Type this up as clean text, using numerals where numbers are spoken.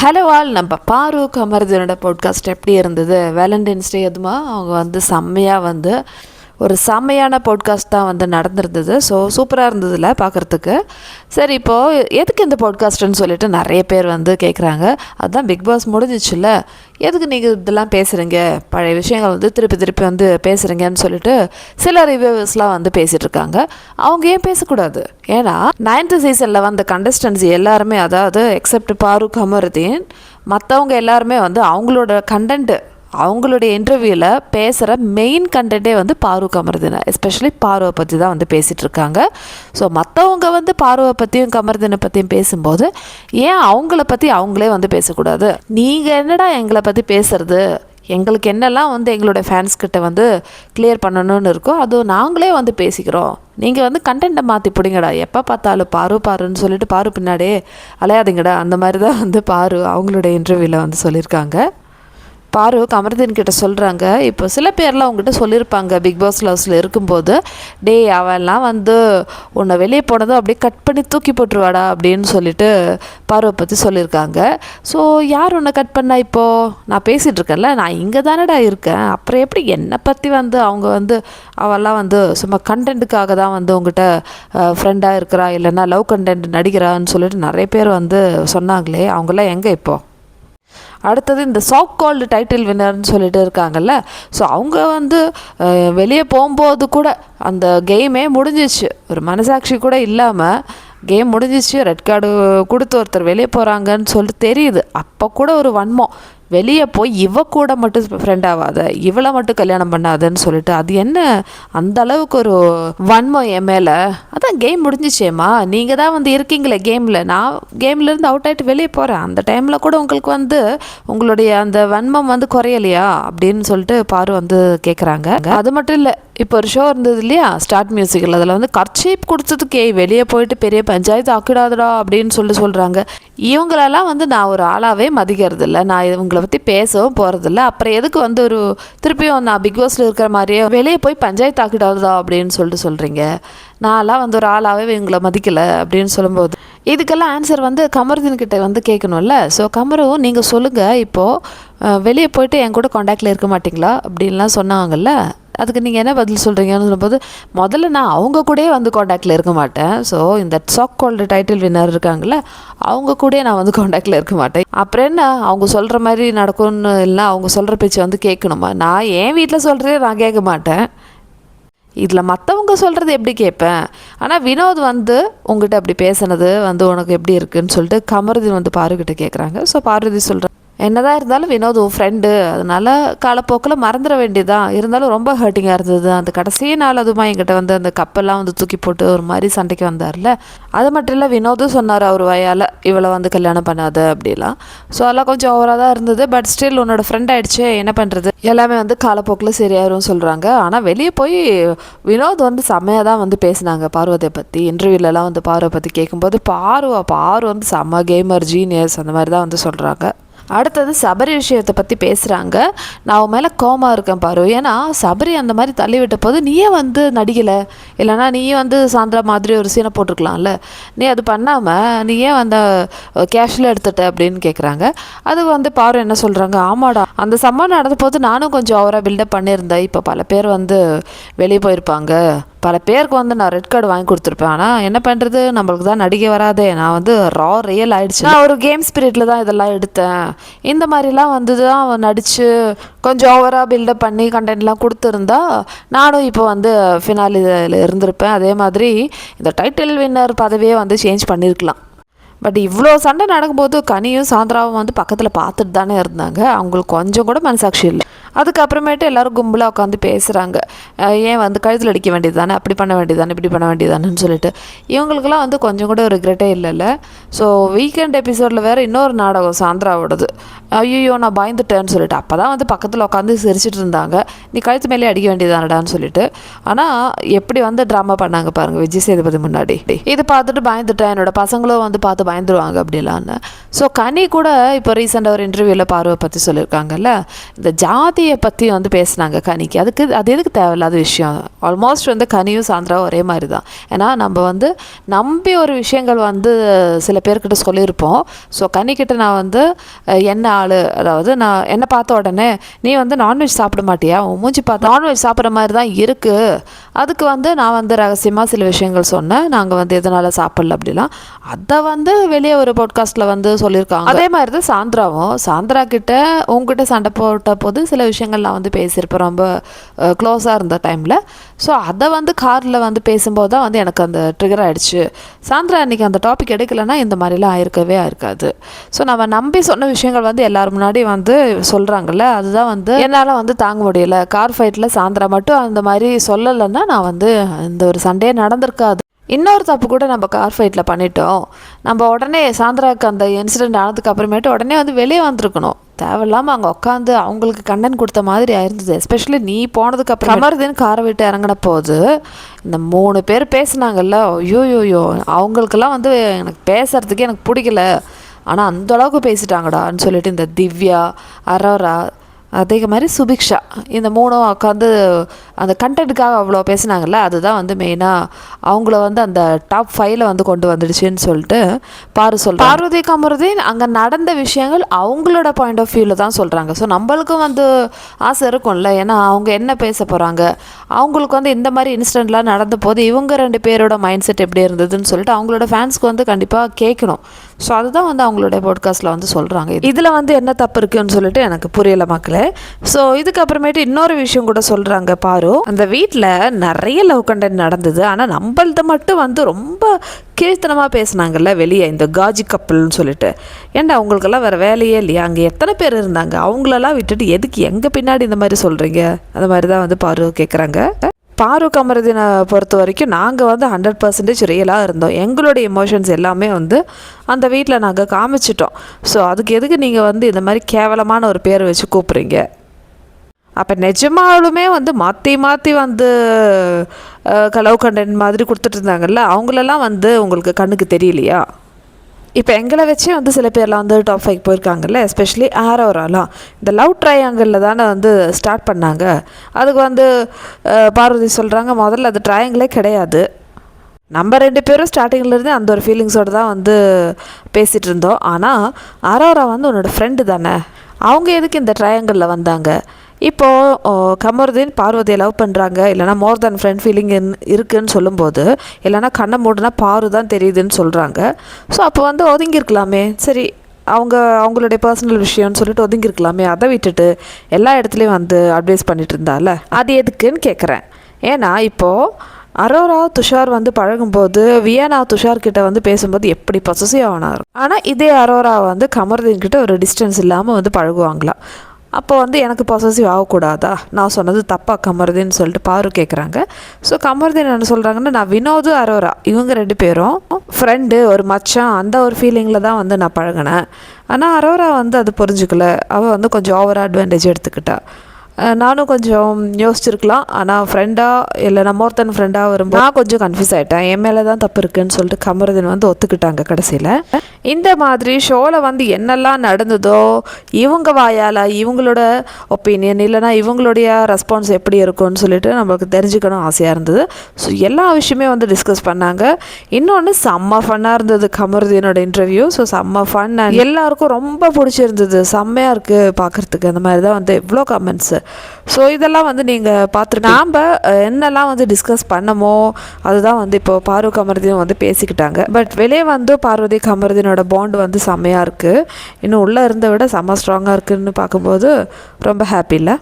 Hello all, நம்ம பாரு கமர்தனோட podcast எப்படி இருந்தது? வேலண்டைன்ஸ் டே அதுமா அவங்க வந்து செம்மையாக வந்து ஒரு செம்மையான பாட்காஸ்ட் தான் வந்து நடந்திருந்தது. ஸோ சூப்பராக இருந்ததில்ல பார்க்குறதுக்கு. சரி, இப்போது எதுக்கு இந்த பாட்காஸ்ட்டுன்னு சொல்லிட்டு நிறைய பேர் வந்து கேட்குறாங்க. அதுதான் பிக் பாஸ் முடிஞ்சிச்சுல்ல, எதுக்கு நீங்கள் இதெல்லாம் பேசுகிறீங்க, பழைய விஷயங்கள் வந்து திருப்பி திருப்பி வந்து பேசுகிறீங்கன்னு சொல்லிட்டு சில ரிவ்யூவர்ஸ்லாம் வந்து பேசிகிட்டு இருக்காங்க. அவங்க ஏன் பேசக்கூடாது? ஏன்னா 9th சீசனில் வந்த கண்டஸ்டன்ஸ் எல்லாருமே, அதாவது எக்ஸப்ட் பாரு கமருதீன், மற்றவங்க எல்லாருமே வந்து அவங்களோட கண்டென்ட்டு, அவங்களுடைய இன்டர்வியூவில் பேசுகிற மெயின் கண்டென்ட்டே வந்து பாரு கமருதீனை, எஸ்பெஷலி பாருவை பற்றி தான் வந்து பேசிகிட்டு இருக்காங்க. ஸோ மற்றவங்க வந்து பாருவை பற்றியும் கமருதீனை பற்றியும் பேசும்போது ஏன் அவங்கள பற்றி அவங்களே வந்து பேசக்கூடாது? நீங்கள் என்னடா எங்களை பற்றி பேசுகிறது, எங்களுக்கு என்னெல்லாம் வந்து எங்களோட ஃபேன்ஸ்கிட்ட வந்து கிளியர் பண்ணணும்னு இருக்கோ அதுவும் நாங்களே வந்து பேசிக்கிறோம். நீங்கள் வந்து கண்டென்ட்டை மாற்றி பிடிங்கடா, எப்போ பார்த்தாலும் பாருன்னு சொல்லிட்டு பாரு பின்னாடியே அலையாதீங்கடா. அந்த மாதிரி தான் வந்து பாரு அவங்களோட இன்டர்வியூவில் வந்து சொல்லியிருக்காங்க. பாரு கமருதீன் கிட்ட சொல்கிறாங்க, இப்போ சில பேர்லாம் அவங்ககிட்ட சொல்லியிருப்பாங்க பிக் பாஸ் ஹவுஸில் இருக்கும்போது, டேய் அவெல்லாம் வந்து உன்னை வெளியே போனதும் அப்படியே கட் பண்ணி தூக்கி போட்டுருவாடா அப்படின்னு சொல்லிட்டு பாருவை பற்றி சொல்லியிருக்காங்க. ஸோ யார் உன்னை கட் பண்ணா? இப்போது நான் பேசிகிட்டு இருக்கேன்ல, நான் இங்கே தானடா இருக்கேன், அப்புறம் எப்படி என்னை பற்றி வந்து அவங்க வந்து அவெல்லாம் வந்து சும்மா கண்டென்ட்டுக்காக தான் வந்து உங்ககிட்ட ஃப்ரெண்டாக இருக்கிறா, இல்லைன்னா லவ் கண்டென்ட் நடிக்கிறான்னு சொல்லிட்டு நிறைய பேர் வந்து சொன்னாங்களே, அவங்களாம் எங்கே இப்போது? அடுத்தது இந்த சாக் கால்டு டைட்டில் வின்னர்னு சொல்லிட்டு இருக்காங்கல்ல, ஸோ அவங்க வந்து வெளியே போகும்போது கூட அந்த கேமே முடிஞ்சிச்சு, ஒரு மனசாட்சி கூட இல்லாமல் கேம் முடிஞ்சிச்சு, ரெட் கார்டு கொடுத்து ஒருத்தர் வெளியே போகிறாங்கன்னு சொல்லிட்டு தெரியுது. அப்போ கூட ஒரு வன்மம், வெளியே போய் இவ கூட மட்டும் ஃப்ரெண்ட் ஆகாத, இவளை மட்டும் கல்யாணம் பண்ணாதன்னு சொல்லிட்டு, அது என்ன அந்த அளவுக்கு ஒரு வன்மம் என் மேலே? அதான் கேம் முடிஞ்சிச்சேம்மா, நீங்கள் தான் வந்து இருக்கீங்களே கேமில், நான் கேம்லேருந்து அவுட் ஆகிட்டு வெளியே போகிறேன், அந்த டைமில் கூட உங்களுக்கு வந்து உங்களுடைய அந்த வன்மம் வந்து குறையலையா அப்படின்னு சொல்லிட்டு பாரு வந்து கேட்குறாங்க. அது மட்டும் இல்லை, இப்போ ஒரு ஷோ இருந்தது இல்லையா ஸ்டார்ட் மியூசிக்கில், அதில் வந்து கர்ச்சீப் கொடுத்ததுக்கே வெளியே போயிட்டு பெரிய பஞ்சாயத்து ஆக்கிடாதடா அப்படின்னு சொல்கிறாங்க. இவங்களெல்லாம் வந்து நான் ஒரு ஆளாகவே மதிக்கிறது இல்லை, நான் இவங்களை பற்றி பேசவும் போகிறதில்ல, அப்புறம் எதுக்கு வந்து ஒரு திருப்பியும் நான் பிக் பாஸில் இருக்கிற மாதிரியே வெளியே போய் பஞ்சாயத்து ஆக்கிடாததா அப்படின்னு சொல்கிறீங்க? நான்லாம் வந்து ஒரு ஆளாகவே இவங்களை மதிக்கலை அப்படின்னு சொல்லும்போது இதுக்கெல்லாம் ஆன்சர் வந்து கமருதீன் கிட்ட வந்து கேட்கணும்ல. ஸோ கமரு, நீங்கள் சொல்லுங்கள், இப்போது வெளியே போயிட்டு என் கூட காண்டாக்டில் இருக்க மாட்டிங்களா அப்படின்லாம் சொன்னாங்கல்ல, அதுக்கு நீங்கள் என்ன பதில் சொல்கிறீங்கன்னு சொல்லும்போது, முதல்ல நான் அவங்க கூடயே வந்து காண்டாக்டில் இருக்க மாட்டேன். ஸோ இந்த சாக் கால்டு டைட்டில் வின்னர் இருக்காங்கல்ல, அவங்க கூடயே நான் வந்து காண்டாக்டில் இருக்க மாட்டேன். அப்புறம் என்ன, அவங்க சொல்கிற மாதிரி நடக்கும்னு இல்லை, அவங்க சொல்கிற பேச்சு வந்து கேட்கணுமா? நான் என் வீட்டில் சொல்கிறதே நான் கேட்க மாட்டேன், இதில் மற்றவங்க சொல்கிறது எப்படி கேட்பேன்? ஆனால் வினோத் வந்து உங்ககிட்ட அப்படி பேசுனது வந்து உனக்கு எப்படி இருக்குன்னு சொல்லிட்டு கமருதீன் வந்து பாருக்கிட்ட கேட்குறாங்க. ஸோ பார்வதி சொல்கிறேன், என்னதான் இருந்தாலும் வினோத் உன் ஃப்ரெண்டு, அதனால் காலப்போக்கில் மறந்துட வேண்டியதான், இருந்தாலும் ரொம்ப ஹர்ட்டிங்காக இருந்தது அந்த கடைசி நாள். அதுமா என்கிட்ட வந்து அந்த கப்பெல்லாம் வந்து தூக்கி போட்டு ஒரு மாதிரி சண்டைக்கு வந்தார்ல, அது மட்டும் இல்லை வினோதும் சொன்னார் அவர் வாயால் இவளை வந்து கல்யாணம் பண்ணாத அப்படிலாம். ஸோ அதெல்லாம் கொஞ்சம் ஓவராக தான் இருந்தது. பட் ஸ்டில் உன்னோட ஃப்ரெண்ட் ஆகிடுச்சு, என்ன பண்ணுறது, எல்லாமே வந்து காலப்போக்கில் சரியாயிரும் சொல்கிறாங்க. ஆனால் வெளியே போய் வினோத் வந்து செம்மையாக தான் வந்து பேசினாங்க பார்வதியை பற்றி. இன்டர்வியூலலாம் வந்து பார்வை பற்றி கேட்கும்போது பாரு வந்து செம்ம கேமர், ஜீனியஸ், அந்த மாதிரி தான் வந்து சொல்கிறாங்க. அடுத்தது சபரி விஷயத்தை பற்றி பேசுகிறாங்க. நான் உன் மேலே கோமா இருக்கேன் பாரு, ஏன்னா சபரி அந்த மாதிரி தள்ளி விட்ட போது நீயே வந்து நடிக்கலை, இல்லைனா நீயே வந்து சாந்திரா மாதிரி ஒரு சீனை போட்டிருக்கலாம்ல, நீ அது பண்ணாமல் நீ ஏன் வந்து கேஷுவலாக எடுத்துட்ட அப்படின்னு கேட்குறாங்க. அது வந்து பாரு என்ன சொல்கிறாங்க, ஆமாடா அந்த சம்பவம் நடந்த போது நானும் கொஞ்சம் ஓவராக பில்டப் பண்ணியிருந்தேன், இப்போ பல பேர் வந்து வெளியே போயிருப்பாங்க, பல பேருக்கு வந்து நான் ரெட் கார்டு வாங்கி கொடுத்துருப்பேன், ஆனால் என்ன பண்ணுறது, நம்மளுக்கு தான் நடிக்க வராதே, நான் வந்து ரியல் ஆகிடுச்சு, நான் ஒரு கேம் ஸ்பிரிட்டில் தான் இதெல்லாம் எடுத்தேன், இந்த மாதிரிலாம் வந்து தான் நடித்து கொஞ்சம் ஓவராக பில்டப் பண்ணி கண்டென்ட்லாம் கொடுத்துருந்தா நானும் இப்போ வந்து ஃபினாலில் இருந்திருப்பேன். அதே மாதிரி இந்த டைட்டில் வின்னர் பதவியே வந்து சேஞ்ச் பண்ணியிருக்கலாம். பட் இவ்வளோ சண்டை நடக்கும்போது கனியும் சாந்திராவும் வந்து பக்கத்தில் பார்த்துட்டு தானே இருந்தாங்க, அவங்களுக்கு கொஞ்சம் கூட மனசாட்சி இல்லை. அதுக்கப்புறமேட்டு எல்லோரும் கும்பலாக உட்காந்து பேசுகிறாங்க, ஏன் வந்து கழுத்தில் அடிக்க வேண்டியது தானே, அப்படி பண்ண வேண்டியதானே, இப்படி பண்ண வேண்டியதானேன்னு சொல்லிட்டு. இவங்களுக்கெல்லாம் வந்து கொஞ்சம் கூட ரிக்ரெட்டே இல்லைல்ல. ஸோ வீக்கெண்ட் எபிசோடில் வேறு இன்னொரு நாடகம் சாந்திராவோடது, ஐயோ நான் பயந்துட்டேன்னு சொல்லிட்டு, அப்போ தான் வந்து பக்கத்தில் உட்காந்து சிரிச்சிட்டு இருந்தாங்க, நீ கழுத்து மேலே அடிக்க வேண்டியதானடான்னு சொல்லிட்டு. ஆனால் எப்படி வந்து ட்ராமா பண்ணாங்க பாருங்கள் விஜய் சேதுபதி முன்னாடி, இது பார்த்துட்டு பயந்துட்டேன், என்னோட பசங்களும் வந்து பார்த்து பயந்துருவாங்க அப்படிலான்னு. ஸோ கனி கூட இப்போ ரீசெண்டாக ஒரு இன்டர்வியூவில் பார்வை பற்றி சொல்லியிருக்காங்கல்ல, இந்த ஜாதி நம்பிக்கையை பற்றி வந்து பேசுனாங்க கனிக்கு. அது எதுக்கு தேவையில்லாத விஷயம். ஆல்மோஸ்ட் வந்து கனியும் சாந்திராவும் ஒரே மாதிரி தான். ஏன்னா நம்ம வந்து நம்பி ஒரு விஷயங்கள் வந்து சில பேர்கிட்ட சொல்லியிருப்போம். ஸோ கனிக்கிட்ட நான் வந்து என்ன ஆள், அதாவது நான் என்னை பார்த்த உடனே நீ வந்து நான்வெஜ் சாப்பிட மாட்டியா, உன் மூஞ்சி பார்த்து நான்வெஜ் சாப்பிட்ற மாதிரி தான் இருக்குது, அதுக்கு வந்து நான் வந்து ரகசியமாக சில விஷயங்கள் சொன்னேன், நாங்கள் வந்து எதனால் சாப்பிடல அப்படிலாம். அதை வந்து வெளியே ஒரு பாட்காஸ்ட்டில் வந்து சொல்லியிருக்காங்க. அதே மாதிரி தான் சாந்திரா கிட்ட உங்ககிட்ட சண்டை போட்ட போது சில விஷயங்கள் நான் வந்து பேசியிருப்பேன் ரொம்ப க்ளோஸாக இருந்த டைமில். ஸோ அதை வந்து காரில் வந்து பேசும்போது தான் வந்து எனக்கு அந்த ட்ரிகர் ஆகிடுச்சு. சாந்திரா அன்றைக்கி அந்த டாபிக் எடுக்கலைன்னா இந்த மாதிரிலாம் ஆயிருக்காது. ஸோ நம்ம நம்பி சொன்ன விஷயங்கள் வந்து எல்லோரும் முன்னாடி வந்து சொல்கிறாங்கல்ல, அதுதான் வந்து என்னால் வந்து தாங்க முடியல. கார் ஃபைட்டில் சாந்திரா மட்டும் அந்த மாதிரி சொல்லலைன்னா நான் வந்து இந்த ஒரு சண்டையே நடந்திருக்காது. இன்னொரு தப்பு கூட நம்ம கார் ஃபைட்டில் பண்ணிட்டோம். நம்ம உடனே சாந்திராவுக்கு அந்த இன்சிடெண்ட் ஆனதுக்கு அப்புறமேட்டு உடனே வந்து வெளியே வந்திருக்கணும். தேவையில்லாமல் அங்கே உட்காந்து அவங்களுக்கு கண்டென்ட் கொடுத்த மாதிரி ஆயிருந்தது. எஸ்பெஷலி நீ போனதுக்கு அப்புறம் கமருதீன் காரை விட்டு இறங்கின போது இந்த 3 பேர் பேசுனாங்கல்ல, ஐயோயோயோ அவங்களுக்கெல்லாம் வந்து எனக்கு பேசுறதுக்கே எனக்கு பிடிக்கல, ஆனால் அந்தளவுக்கு பேசிட்டாங்கடான்னு சொல்லிட்டு இந்த திவ்யா, அரோரா, அதே மாதிரி சுபிக்ஷா, இந்த 3 உட்காந்து அந்த கண்டென்ட்டுக்காக அவ்வளோ பேசினாங்கல்ல, அதுதான் வந்து மெயினாக அவங்கள வந்து அந்த டாப் 5ல் வந்து கொண்டு வந்துடுச்சுன்னு சொல்லிட்டு பார்வதி கமருதீன் அங்கே நடந்த விஷயங்கள் அவங்களோட பாயிண்ட் ஆஃப் வியூவில் தான் சொல்கிறாங்க. ஸோ நம்மளுக்கும் வந்து ஆசை இருக்கும்ல, ஏன்னா அவங்க என்ன பேச போகிறாங்க, அவங்களுக்கு வந்து இந்த மாதிரி இன்சிடெண்ட்லாம் நடந்த போது இவங்க 2 பேரோட மைண்ட் செட் எப்படி இருந்ததுன்னு சொல்லிட்டு அவங்களோட ஃபேன்ஸ்க்கு வந்து கண்டிப்பாக கேட்கணும். ஸோ அதுதான் வந்து அவங்களுடைய பாட்காஸ்ட்டில் வந்து சொல்கிறாங்க. இதில் வந்து என்ன தப்பு இருக்குன்னு சொல்லிட்டு எனக்கு புரியலை மக்களே. ஸோ இதுக்கப்புறமேட்டு இன்னொரு விஷயம் கூட சொல்கிறாங்க. பாரு, அந்த வீட்டில் நிறைய லவ் கண்டென்ட் நடந்தது, ஆனால் நம்மள்த மட்டும் வந்து ரொம்ப கீழ்த்தனமாக பேசுனாங்கல்ல வெளியே, இந்த காஜி கப்பல்னு சொல்லிட்டு. ஏன்டா அவங்களுக்கெல்லாம் வேறு வேலையே இல்லையா, அங்கே எத்தனை பேர் இருந்தாங்க, அவங்களெல்லாம் விட்டுட்டு எதுக்கு எங்கள் பின்னாடி இந்த மாதிரி சொல்கிறீங்க, அந்த மாதிரி தான் வந்து பாரு கேட்குறாங்க. பாரு கமருதீனை பொறுத்த வரைக்கும் நாங்கள் வந்து 100% ரியலாக இருந்தோம். எங்களுடைய எமோஷன்ஸ் எல்லாமே வந்து அந்த வீட்டில் நாங்கள் காமிச்சிட்டோம். ஸோ அதுக்கு எதுக்கு நீங்கள் வந்து இந்த மாதிரி கேவலமான ஒரு பேர் வச்சு கூப்பிட்றீங்க? அப்போ நிஜமாலுமே வந்து மாற்றி வந்து லவ் கண்டென்ட் மாதிரி கொடுத்துட்டு இருந்தாங்கல்ல, அவங்களெல்லாம் வந்து உங்களுக்கு கண்ணுக்கு தெரியலையா? இப்போ எங்களை வச்சே வந்து சில பேர்லாம் வந்து டாப் 5 போயிருக்காங்கல்ல, எஸ்பெஷலி ஆரோராலாம் இந்த லவ் ட்ரையாங்கிளில் தானே வந்து ஸ்டார்ட் பண்ணாங்க. அதுக்கு வந்து பார்வதி சொல்கிறாங்க, முதல்ல அது ட்ரையாங்கிளே கிடையாது, நம்ம 2 பேரும் ஸ்டார்டிங்லேருந்து அந்த ஒரு ஃபீலிங்ஸோடு தான் வந்து பேசிகிட்டு இருந்தோம். ஆனால் ஆரோரா வந்து உன்னோட ஃப்ரெண்டு தானே, அவங்க எதுக்கு இந்த ட்ரையாங்கிளில் வந்தாங்க? இப்போது கமருதீன் பார்வதியை லவ் பண்ணுறாங்க, இல்லைனா மோர் தேன் ஃப்ரெண்ட் ஃபீலிங் இருக்குதுன்னு சொல்லும்போது, இல்லைனா கண்ணை மூடுனா பாரு தான் தெரியுதுன்னு சொல்கிறாங்க. ஸோ அப்போ வந்து ஒதுங்கியிருக்கலாமே, சரி அவங்களுடைய பர்சனல் விஷயம்னு சொல்லிட்டு ஒதுங்கியிருக்கலாமே. அதை விட்டுட்டு எல்லா இடத்துலையும் வந்து அட்வைஸ் பண்ணிட்டு இருந்தால, அது எதுக்குன்னு கேட்குறேன். ஏன்னா இப்போது அரோரா துஷார் வந்து பழகும்போது வியனா துஷார் கிட்ட வந்து பேசும்போது எப்படி பொசசிவ் ஆனார், ஆனால் இதே அரோரா வந்து கமருதீன் கிட்ட ஒரு டிஸ்டன்ஸ் இல்லாமல் வந்து பழகுவாங்களா. அப்போ வந்து எனக்கு பொசசிவ் ஆகக்கூடாதா, நான் சொன்னது தப்பா கமருதீன்னு சொல்லிட்டு பாரு கேட்குறாங்க. ஸோ கமருதீன் என்ன சொல்கிறாங்கன்னா, நான் வினோது அரோரா இவங்க 2 பேரும் ஃப்ரெண்டு, ஒரு மச்சான், அந்த ஒரு ஃபீலிங்கில் தான் வந்து நான் பழகினேன். ஆனால் அரோரா வந்து அது புரிஞ்சுக்கல, அவள் வந்து கொஞ்சம் ஓவர் அட்வான்டேஜ் எடுத்துக்கிட்டா. நானும் கொஞ்சம் யோசிச்சிருக்கலாம், ஆனால் ஃப்ரெண்டாக இல்லைனா மோர் தென் ஃப்ரெண்டாக வரும்போது நான் கொஞ்சம் கன்ஃபியூஸ் ஆகிட்டேன், என் மேலே தான் தப்பு இருக்குன்னு சொல்லிட்டு கமருதீன் வந்து ஒத்துக்கிட்டாங்க கடைசியில். இந்த மாதிரி ஷோவில் வந்து என்னெல்லாம் நடந்ததோ இவங்க வாயால் இவங்களோட ஒப்பீனியன் இல்லைனா இவங்களுடைய ரெஸ்பான்ஸ் எப்படி இருக்கும்னு சொல்லிட்டு நம்மளுக்கு தெரிஞ்சுக்கணும் ஆசையாக இருந்தது. ஸோ எல்லா விஷயமே வந்து டிஸ்கஸ் பண்ணாங்க. இன்னொன்று செம்ம ஃபன்னாக இருந்தது கமருதீனோட இன்டர்வியூ. ஸோ செம்ம ஃபன், எல்லாருக்கும் ரொம்ப பிடிச்சிருந்தது, செம்மையாக இருக்குது பார்க்குறதுக்கு. அந்த மாதிரி தான் வந்து எவ்வளோ கமெண்ட்ஸு. ஸோ இதெல்லாம் வந்து நீங்கள் பார்த்துட்டு நாம் என்னெல்லாம் வந்து டிஸ்கஸ் பண்ணமோ அதுதான் வந்து இப்போ பாரு கமருதீன் வந்து பேசிக்கிட்டாங்க. பட் வெளியே வந்து பார்வதி கமருதீனோட பாண்ட் வந்து செம்மையாக இருக்குது, இன்னும் உள்ளே இருந்த விட செம்ம ஸ்ட்ராங்காக இருக்குதுன்னு பார்க்கும்போது ரொம்ப ஹாப்பி இல்லை?